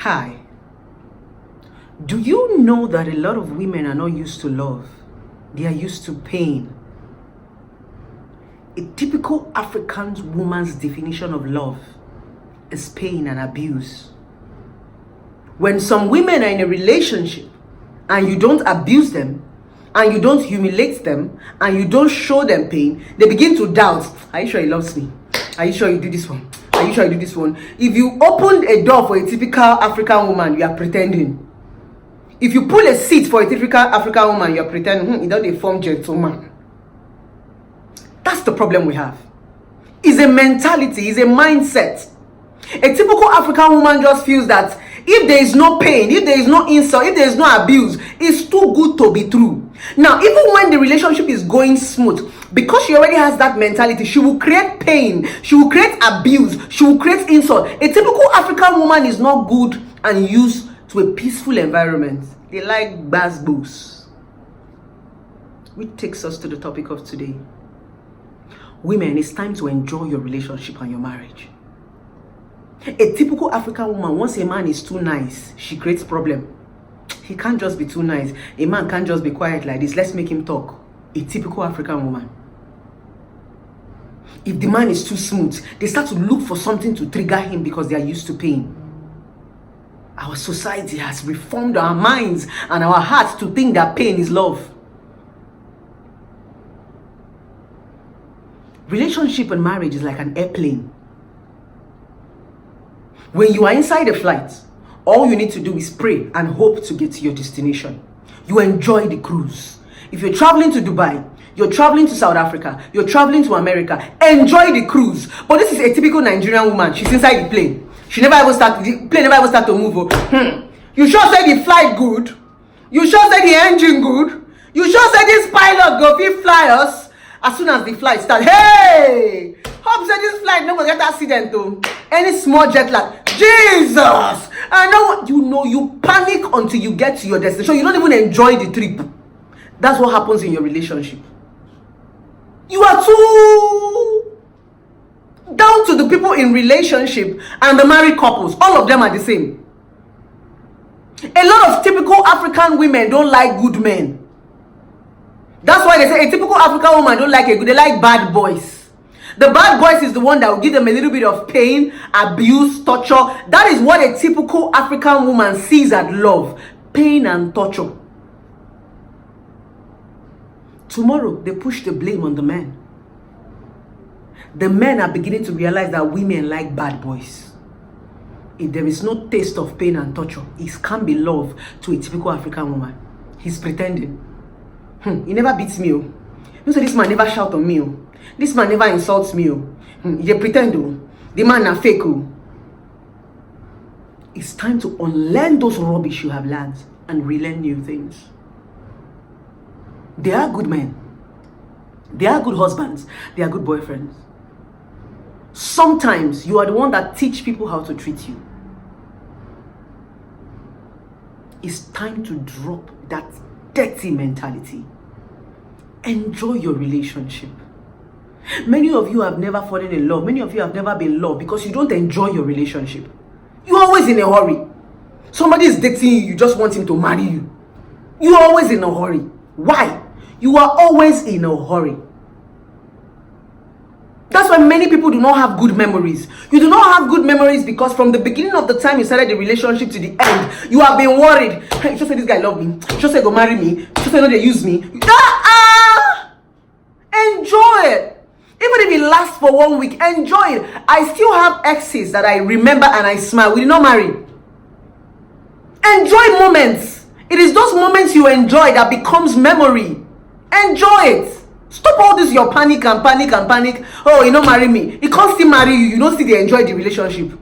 Hi. Do you know that a lot of women are not used to love? They are used to pain. A typical African woman's definition of love is pain and abuse. When some women are in a relationship and you don't abuse them, and you don't humiliate them, and you don't show them pain, they begin to doubt. Are you sure he loves me? Are you sure you do this one? Are you sure you do this one? If you opened a door for a typical African woman, you are pretending. If you pull a seat for a typical African woman, you are pretending. You don't form gentleman. That's the problem we have. It's a mentality, it's a mindset. A typical African woman just feels that if there is no pain, if there is no insult, if there is no abuse, it's too good to be true. Now, even when the relationship is going smooth, because she already has that mentality, she will create pain, she will create abuse, she will create insult. A typical African woman is not good and used to a peaceful environment. They like bas-boos. Which takes us to the topic of today. Women, it's time to enjoy your relationship and your marriage. A typical African woman, once a man is too nice, she creates problem. He can't just be too nice. A man can't just be quiet like this. Let's make him talk. A typical African woman. If the man is too smooth, they start to look for something to trigger him because they are used to pain. Our society has reformed our minds and our hearts to think that pain is love. Relationship and marriage is like an airplane. When you are inside a flight, all you need to do is pray and hope to get to your destination. You enjoy the cruise. If you're traveling to Dubai, you're traveling to South Africa, you're traveling to America, enjoy the cruise. But this is a typical Nigerian woman. She's inside the plane. The plane never even start to move. You sure say the flight good? You sure say the engine good? You sure say this pilot go fit fly us? As soon as the flight start, hey! Hope say this flight no go get accident though. Any small jet lag, Jesus! I know you panic until you get to your destination. You don't even enjoy the trip. That's what happens in your relationship. You are too down to the people in relationship and the married couples. All of them are the same. A lot of typical African women don't like good men. That's why they say a typical African woman don't like they like bad boys. The bad boys is the one that will give them a little bit of pain, abuse, torture. That is what a typical African woman sees as love. Pain and torture. Tomorrow, they push the blame on the men. The men are beginning to realize that women like bad boys. If there is no taste of pain and torture, it can't be love to a typical African woman. He's pretending. He never beats me. You say this man never shout on me. This man never insults me. They pretend. The man are fake. It's time to unlearn those rubbish you have learned and relearn new things. They are good men. They are good husbands. They are good boyfriends. Sometimes you are the one that teach people how to treat you. It's time to drop that dirty mentality. Enjoy your relationship. Many of you have never fallen in love. Many of you have never been loved because you don't enjoy your relationship. You're always in a hurry. Somebody is dating you, you just want him to marry you. You're always in a hurry. Why? You are always in a hurry. That's why many people do not have good memories. You do not have good memories because from the beginning of the time you started the relationship to the end, you have been worried. Hey, you just say this guy love me. You just say go marry me. You just say no, they use me. Enjoy it. Even if it lasts for 1 week, enjoy it. I still have exes that I remember and I smile. We did not marry. Enjoy moments. It is those moments you enjoy that becomes memory. Enjoy it. Stop all this your panic and panic and panic. Oh, you don't marry me. He can't still marry you. You don't still enjoy the relationship.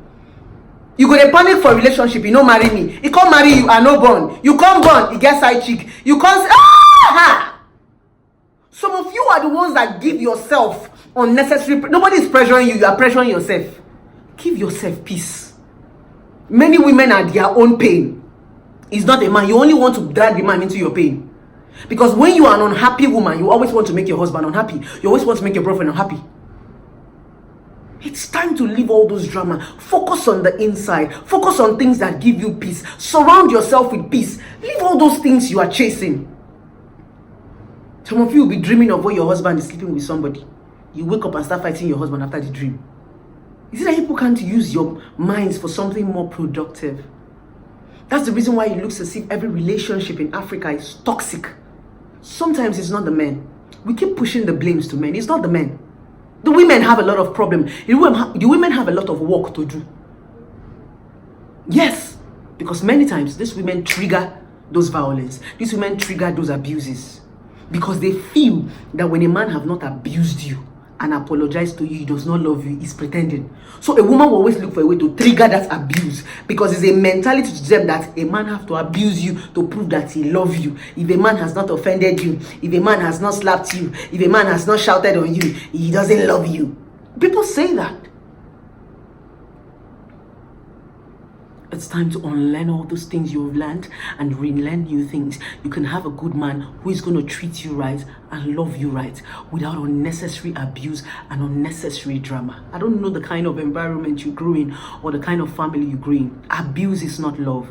You go to panic for relationship. You don't marry me. He can't marry you and no born. You can't born. He gets side chick. You can't. Some of you are the ones that give yourself unnecessary. Nobody is pressuring you. You are pressuring yourself. Give yourself peace. Many women are their own pain. It's not a man. You only want to drag the man into your pain. Because when you are an unhappy woman, you always want to make your husband unhappy. You always want to make your boyfriend unhappy. It's time to leave all those drama. Focus on the inside. Focus on things that give you peace. Surround yourself with peace. Leave all those things you are chasing. Some of you will be dreaming of where your husband is sleeping with somebody. You wake up and start fighting your husband after the dream. You see that people can't use your minds for something more productive. That's the reason why it looks as if every relationship in Africa is toxic. Sometimes it's not the men. We keep pushing the blames to men. It's not the men. The women have a lot of problems. The women have a lot of work to do. Yes, because many times these women trigger those violence. These women trigger those abuses. Because they feel that when a man have not abused you and apologized to you, he does not love you, he's pretending. So a woman will always look for a way to trigger that abuse, because it's a mentality to them that a man have to abuse you to prove that he loves you. If a man has not offended you, if a man has not slapped you, if a man has not shouted on you, he doesn't love you. People say that. It's time to unlearn all those things you've learned and relearn new things. You can have a good man who is going to treat you right and love you right without unnecessary abuse and unnecessary drama. I don't know the kind of environment you grew in or the kind of family you grew in. Abuse is not love.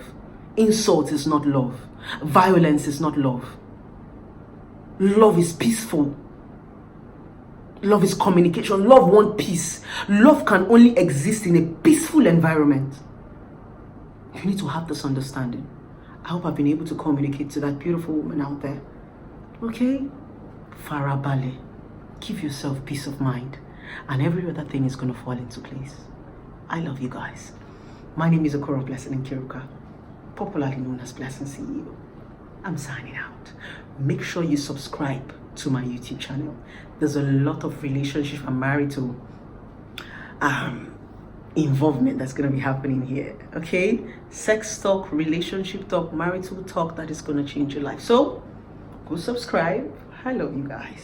Insult is not love. Violence is not love. Love is peaceful. Love is communication. Love wants peace. Love can only exist in a peaceful environment. You need to have this understanding. I hope I've been able to communicate to that beautiful woman out there. Okay? Farabale. Give yourself peace of mind. And every other thing is going to fall into place. I love you guys. My name is Okoro Blessing Nkiruka, popularly known as Blessing CEO. I'm signing out. Make sure you subscribe to my YouTube channel. There's a lot of relationship and marital involvement that's going to be happening here. Okay, sex talk, relationship talk, marital talk that is going to change your life. So go subscribe. I love you guys.